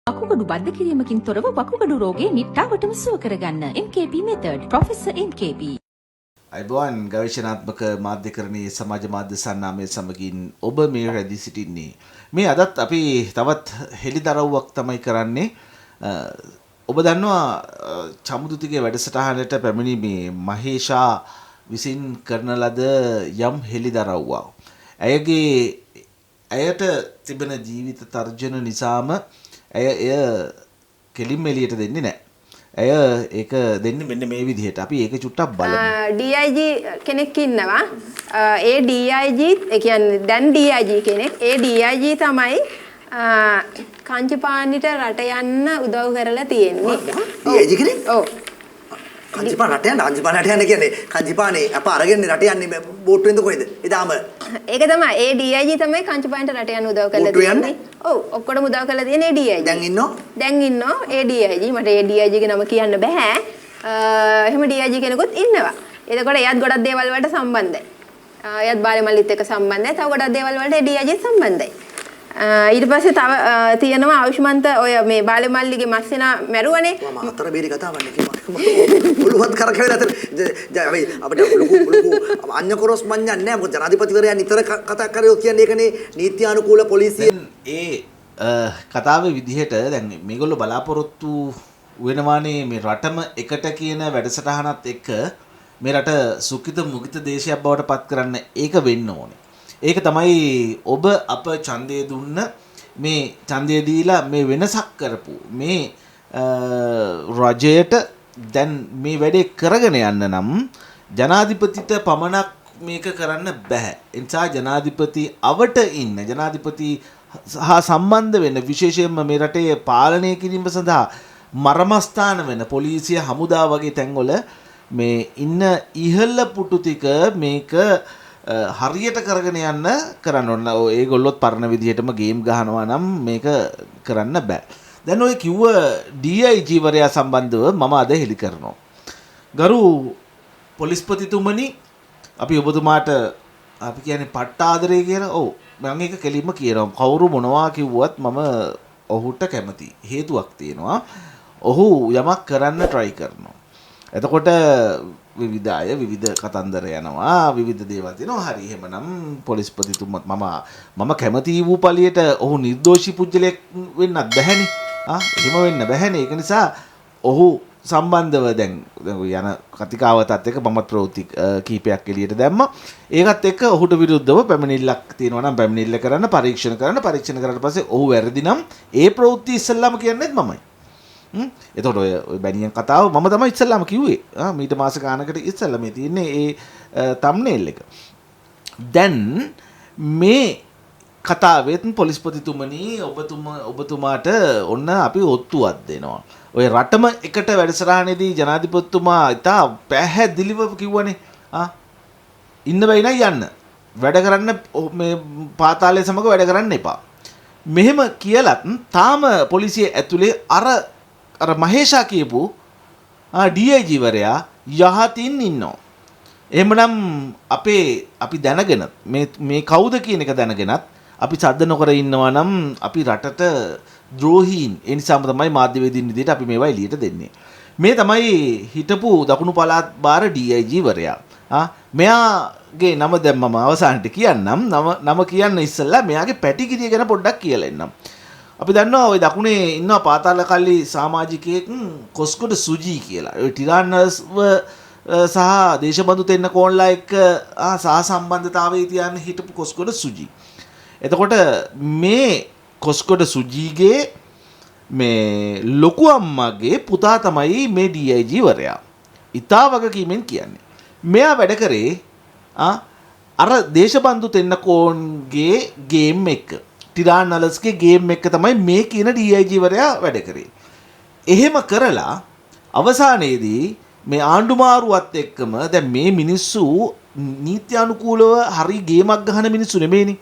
වකුගඩු බද්ධ කිරීමකින් තොරව වකුගඩු රෝගයේ නිට්ටාවටම සුව කරගන්න MKB method ප්‍රොෆෙසර් MKB. අයිබෝන් ගවේෂණාත්මක මාධ්‍යකරණයේ සමාජ මාධ්‍ය සන්නාමය සමගින් ඔබ මේ රැඳී සිටින්නේ. මේ අදත් අපි තවත් හෙළිදරව්වක් තමයි කරන්නේ. ඔබ දන්නවා චමුදුතිගේ වැඩසටහනට පැමිණි මේ මහේෂා විසින් කරන ලද යම් හෙළිදරව්වක්. ඇයට තිබෙන ජීවිත තර්ජන නිසාම එය කෙලින්ම එළියට දෙන්නේ නැහැ. ඇය ඒක දෙන්නේ මෙන්න මේ විදිහට. අපි ඒක චුට්ටක් බලමු. DIG කෙනෙක් ඉන්නවා. ඒ DIG ඒ කියන්නේ දැන් DIG කෙනෙක්. ඒ DIG තමයි කංචිපානිට රට යන්න උදව් කරලා තියෙන්නේ. DIG කෙනෙක්? ඔව්. කංචිපාන රට යන්න කියන්නේ කංචිපානේ අප අරගෙන රට යන්නේ බෝට්ටුවෙන්ද කොහෙද? එදාම ඒක තමයි ඒ DIG තමයි කංචිපානට රට යන්න උදව් කරලා තියෙන්නේ. ඔව් ඔක්කොටම උදව් කරලා තියෙන්නේ ඒ DIG. දැන් ඉන්නෝ ඒ DIG. මට ඒ DIG ගේ නම කියන්න බෑ. එහෙම DIG කෙනෙකුත් ඉන්නවා. එතකොට එයාත් ගොඩක් දේවල් වලට සම්බන්ධයි. එයාත් බාලමල්ලිත් එක්ක සම්බන්ධයි. තව ගොඩක් දේවල් වලට ඒ DIG සම්බන්ධයි. ඊට පස්සේ තව තියෙනවා ආයුෂ්මන්ත ඔය මේ බාලමල්ලිගේ මස්සිනා මැරුවනේ. මම අතර බේරි කතාවක් නේ. ඔළුවත් කරකවෙලා අපිට ලොකු අඤ්ඤ කොරස් මඤ්ඤක් නැහැ. මොකද ජනාධිපතිවරයා නිතර කතා කරේ කියන්නේ ඒකනේ නීත්‍යානුකූල පොලිසිය. කතාවේ විදිහට දැන් මේගොල්ලෝ බලාපොරොත්තු වෙනවානේ මේ රටම එකට කියන වැඩසටහනත් එක්ක මේ රට සුඛිත මුගිත දේශයක් බවට පත් කරන්න ඒක වෙන්න ඕනේ. ඒක තමයි ඔබ අප ඡන්දය දුන්න මේ ඡන්දය දීලා මේ වෙනසක් කරපු මේ රජයට දැන් මේ වැඩේ කරගෙන යන්න නම් ජනාධිපතිට පමණක් මේක කරන්න බෑ. ඒ නිසා ජනාධිපති අවට ඉන්න ජනාධිපති හා සම්බන්ධ වෙන විශේෂයෙන්ම මේ රටේ පාලනය කිරීම සඳහා මර්මස්ථාන වෙන පොලිසිය හමුදා වගේ තැන්වල මේ ඉන්න ඉහළ පුටු ටික මේක හරියට කරගෙන යන්න කරන්න ඕන. ඒගොල්ලොත් පරණ විදිහටම ගේම් ගහනවා නම් මේක කරන්න බෑ. දැන් ඔය කිව්ව DIG වරයා සම්බන්ධව මම අද හෙළි කරනවා. ගරු පොලිස්පතිතුමනි, අපි ඔබතුමාට අපි කියන්නේ පට්ට ආදරේ කියලා. ඔව් මම ඒක කෙලින්ම කියනවා. කවුරු මොනවා කිව්වත් මම ඔහුට කැමතියි. හේතුවක් තියෙනවා. ඔහු යමක් කරන්න try කරනවා. එතකොට විවිධ අය විවිධ කතන්දර යනවා, විවිධ දේවල් තියෙනවා. හරි එහෙමනම් පොලිස්පතිතුමත් මම කැමති වූ පළියට ඔහු නිර්දෝෂී පුජ්‍යලයක් වෙන්නත් බැහැනේ. එහෙම වෙන්න බැහැනේ. ඒක නිසා ඔහු සම්බන්ධව දැන් යන කතිකාවතත් එක්ක මමත් ප්‍රවෘත්ති කීපයක් එළියට දැම්මා. ඒකත් එක්ක ඔහුට විරුද්ධව පැමිණිල්ලක් තියෙනවා නම් පැමිණිල්ල කරන්න, පරීක්ෂණ කරාට පස්සේ ඔහු වැරදි නම් ඒ ප්‍රවෘත්ති ඉස්සෙල්ලාම කියන්නේත් මමයි. එතකොට ඔය බැනියන් කතාව මම තමයි ඉස්සෙල්ලාම කිව්වේ. මීට මාස ගානකට ඉස්සෙල්ලා මේ තියෙන්නේ ඒ තම්නේල් එක. දැන් මේ කතාවෙත් පොලිස්පතිතුමනි ඔබතුමාට ඔන්න අපි ඔත්තුවක් දෙනවා. ඔය රටම එකට වැඩසටහනේදී ජනාධිපතිතුමා ඉතා පැහැදිලිව කිව්වනේ ඉන්න බැයි නම් යන්න. වැඩ කරන්න මේ පාතාලය සමග වැඩ කරන්න එපා. මෙහෙම කියලත් තාම පොලිසිය ඇතුලේ අර මහේෂා කියපු DIG වරයා යහතින් ඉන්නවා. එහෙමනම් අපි දැනගෙන මේ කවුද කියන එක දැනගෙනත් අපි සද්ද නොකර ඉන්නවා නම් අපි රටට ද්‍රෝහීන්. ඒ නිසාම තමයි මාධ්‍යවේදීන් විදිහට අපි මේවා එළියට දෙන්නේ. මේ තමයි හිටපු දකුණු පළාත් බාර DIG වරයා. මෙයාගේ නම දැන් මම අවසානට කියන්නම්. නම කියන්න ඉස්සෙල්ලා මෙයාගේ පැටිකිරිය ගැන පොඩ්ඩක් කියලා එන්නම්. අපි දන්නවා ওই දකුණේ ඉන්නවා පාතාල කල්ලි සමාජිකයෙක් කොස්කොඩ සුජී කියලා. ඔය ටිරාන්නස්ව සහ දේශබන්දු තෙන්න කෝන්ලා එක්ක සහසම්බන්ධතාවයේ තියන හිටපු කොස්කොඩ සුජී. එතකොට මේ කොස්කොඩ සුජීගේ මේ ලොකු අම්මගේ පුතා තමයි මේ DIG වරයා. ඉතා වගකීමෙන් කියන්නේ. මෙයා වැඩ කරේ අර දේශබන්දු තෙන්න කෝන්ගේ ගේම් එක. ටිරාන්නලස්ගේ ගේම් එක තමයි මේ කියන DIG වරයා වැඩ කරේ. එහෙම කරලා අවසානයේදී මේ ආණ්ඩුමාරුවත් එක්කම දැන් මේ මිනිස්සු නීත්‍යානුකූලව හරි ගේමක් ගහන මිනිස්සු නෙමෙයිනේ.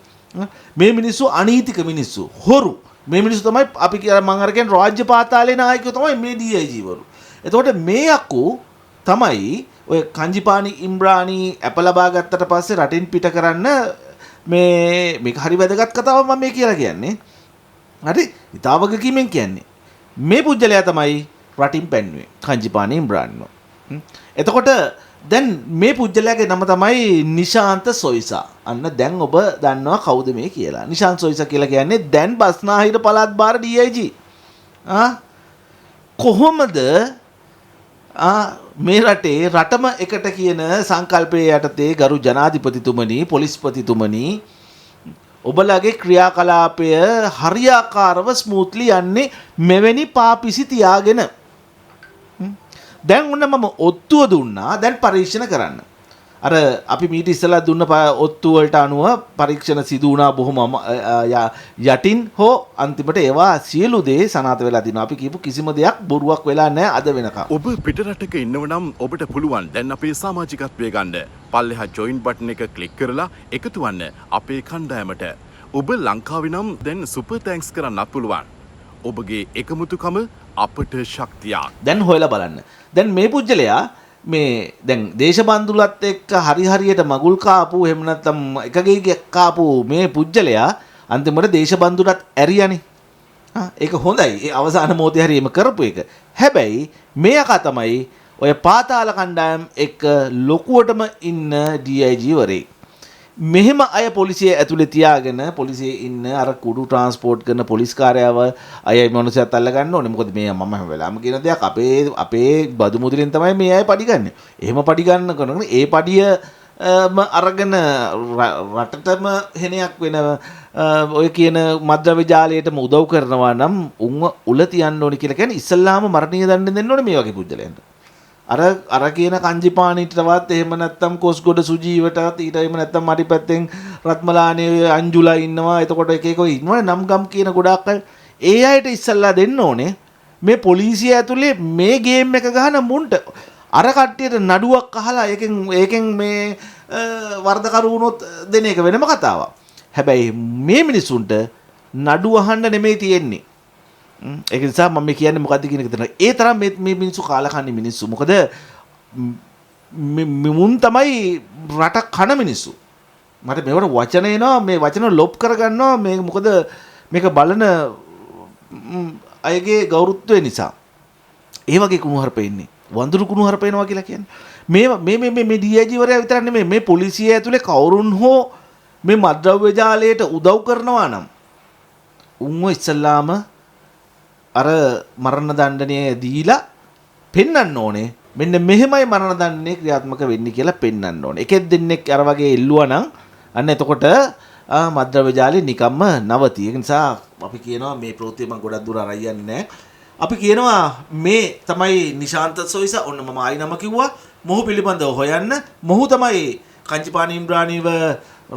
මේ මිනිස්සු අනීතික මිනිස්සු. හොරු. මේ මිනිස්සු තමයි අපි මම අර කියන්නේ රාජ්‍ය පාතාලේ නායකයෝ තමයි මේ DIG වරු. එතකොට මේ අකු තමයි ඔය කංජිපානි ඉම්රානි අප ලබා ගත්තට පස්සේ රටින් පිට කරන්න මේක හරි වැදගත් කතාවක් මම මේ කියලා කියන්නේ. හරි? ඉතාවකකීමෙන් කියන්නේ. මේ පුජ්‍යලයා තමයි රටින් පැන්නුවේ කංජිපාණි ඉම්රාන්ව. එතකොට දැන් මේ පුජ්‍යලයාගේ නම තමයි නිශාන්ත සොයිසා. අන්න දැන් ඔබ දන්නවා කවුද මේ කියලා. නිශාන්ත සොයිසා කියලා කියන්නේ දැන් බස්නාහිර පළාත් භාර DIG. කොහොමද මේ රටේ රටම එකට කියන සංකල්පයේ යටතේ ගරු ජනාධිපතිතුමනි පොලිස්පතිතුමනි ඔබලගේ ක්‍රියාකලාපය හරියාකාරව ස්මූත්ලි යන්නේ මෙවැනි පාපිසි තියාගෙන. දැන් ඔන්න මම ඔත්තුව දුන්නා දැන් පරීක්ෂණ කරන්න. අර අපි මීට ඉස්සලා දුන්න ඔත්තු වලට අනුව පරීක්ෂණ සිදු වුණා බොහොම යටින් හෝ අන්තිමට ඒවා සියලු දේ සනාථ වෙලා තිනවා. අපි කියපු කිසිම දෙයක් බොරුවක් වෙලා නැහැ අද වෙනකම්. ඔබ පිටරටක ඉන්නව නම් ඔබට පුළුවන් දැන් අපේ සමාජිකත්වය ගන්න. පල්ලෙහා ජොයින් බටන් එක ක්ලික් කරලා එකතු වන්න අපේ කණ්ඩායමට. ඔබ ලංකාවේ නම් දැන් සුපර් තැන්ක්ස් කරන්නත් පුළුවන්. ඔබගේ එකමුතුකම අපට ශක්තියක්. දැන් හොයලා බලන්න. දැන් මේ පුජ්‍යලයා මේ දැන් දේශබන්දුලත් එක්ක හරියට මගුල් කාපු එහෙම නැත්නම් එකගේ කාපු මේ පුජ්‍යලයා අන්තිමට දේශබන්දුලත් ඇරියානේ. ඒක හොඳයි. ඒ අවසාන මොහොතේ හරි එම කරපු එක. හැබැයි මේ අක තමයි ඔය පාතාල කණ්ඩායම් එක්ක ලොකුවටම ඉන්න DIG වරේ. මෙහෙම අය පොලිසිය ඇතුලේ තියාගෙන පොලිසියේ ඉන්න අර කුඩු ට්‍රාන්ස්පෝර්ට් කරන පොලිස් කාර්යාව අයයි මොනසත් අල්ල ගන්න ඕනේ. මොකද මේ මම හැම වෙලාවම කියන දෙයක් අපේ බදු මුදලෙන් තමයි මේ අය පඩි ගන්න. එහෙම පඩි ගන්න කරනකොට ඒ පඩියම අරගෙන රටටම හෙනයක් වෙන ඔය කියන මද්ද්‍රව්‍ය ජාලයටම උදව් කරනවා නම් උන්ව උල තියන්න ඕනේ කියලා කියන්නේ ඉස්සල්ලාම මරණීය දඬුවම් දෙන්න ඕනේ මේ වගේ පුද්ගලයන්ට. අර කියන කංජිපාණිටවත් එහෙම නැත්නම් කොස්ගොඩ සුජීවටත් ඊට එහෙම නැත්නම් මඩි පැත්තෙන් රත්මලානේ අංජුලා ඉන්නවා. එතකොට එක එක ඉන්නවා නම් ගම් කියන ගොඩාක් අය. ඒ අයට ඉස්සල්ලා දෙන්න ඕනේ මේ පොලිසිය ඇතුලේ මේ ගේම් එක ගහන මුන්ට අර කට්ටියට නඩුවක් අහලා ඒකෙන් මේ වර්ධකරු වුණොත් දෙන එක වෙනම කතාවක්. හැබැයි මේ මිනිසුන්ට නඩු අහන්න නෙමෙයි තියෙන්නේ. ඒක නිසා මම කියන්නේ මොකද්ද කියන එක තමයි. ඒ තරම් මේ මිනිස්සු කාලකන්ණි මිනිස්සු. මොකද මුන් තමයි රට කන මිනිස්සු. මට මේවට වචන එනවා මේ වචන ලොප් කරගන්නවා මේ මොකද මේක බලන අයගේ ගෞරවත්වය නිසා. ඒ වගේ කුණුහරුපෙ ඉන්නේ. වඳුරු කුණුහරුප එනවා කියලා කියන්නේ. මේ DIG වරයා විතරක් නෙමෙයි මේ පොලිසිය ඇතුලේ කවුරුන් හෝ මේ මද්ද්‍රව්‍ය ජාලයට උදව් කරනවා නම් උන්ව ඉස්සල්ලාම අර මරණ දණ්ඩනය දීලා පෙන්වන්න ඕනේ. මෙන්න මෙහෙමයි මරණ දණ්ඩනය ක්‍රියාත්මක වෙන්නේ කියලා පෙන්වන්න ඕනේ. එකෙක් දෙන්නෙක් අර වගේ එල්ලුවා නම් අන්න එතකොට මද්ද්‍රව්‍ය ජාලේ නිකම්ම නවතී. ඒ නිසා අපි කියනවා මේ ප්‍රවෘත්තිය මම ගොඩක් දුර අරන් යන්නේ නැහැ. අපි කියනවා මේ තමයි නිශාන්ත සොයිසා. ඔන්න මම ආයි නම කිව්වා. මොහු පිළිබඳව හොයන්න. මොහු තමයි කංජිපාණි ඉම්රානීව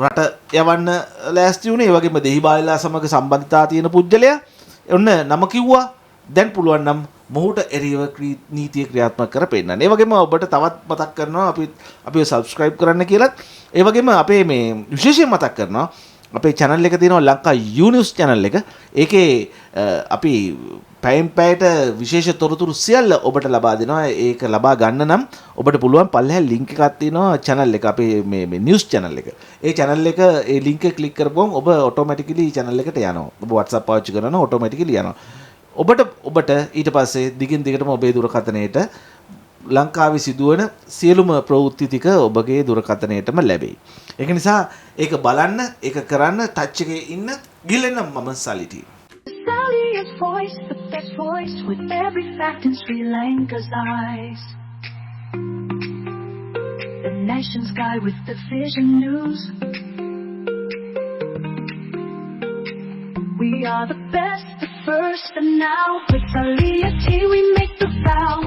රට යවන්න ලෑස්ති වුණේ. ඒ වගේම දෙහිබාලලා සමග සම්බන්ධතා තියෙන පුජ්‍යලයා. ඔන්න නම කිව්වා. දැන් පුළුවන් නම් මොහුට එරෙහිව නීතිය ක්‍රියාත්මක කර පෙන්නන්න. ඒ වගේම ඔබට තවත් මතක් කරනවා අපිව subscribe කරන්න කියලා. ඒ වගේම අපේ මේ විශේෂයෙන් මතක් කරනවා අපේ channel එක තියෙනවා ලංකා U-News channel එක. ඒකේ අපි පැයෙන් පැයට විශේෂ තොරතුරු සියල්ල ඔබට ලබා දෙනවා. ඒක ලබා ගන්න නම් ඔබට පුළුවන් පල්ලෙහා link එකක් තියෙනවා channel එක අපේ මේ news channel එක. ඒ channel එක ඒ link එක click කරපුවම ඔබ automatically channel එකට යනවා. ඔබ WhatsApp පාවිච්චි කරනවා automatically යනවා. ඔබට ඊට පස්සේ දිගින් දිගටම ඔබේ දුරකථනයට ලංකාවේ සිදුවන සියලුම ප්‍රවෘත්ති ටික ඔබගේ දුරකථනයටම ලැබෙයි. ඒක නිසා ඒක බලන්න, ඒක කරන්න ටච් එකේ ඉන්න ගිලෙන්න මම සලිටි. Sally's voice, the best voice with every fact in Sri Lanka's eyes. The nation's guy with the vision news. We are the best, the first, and now with Sally we make the vow.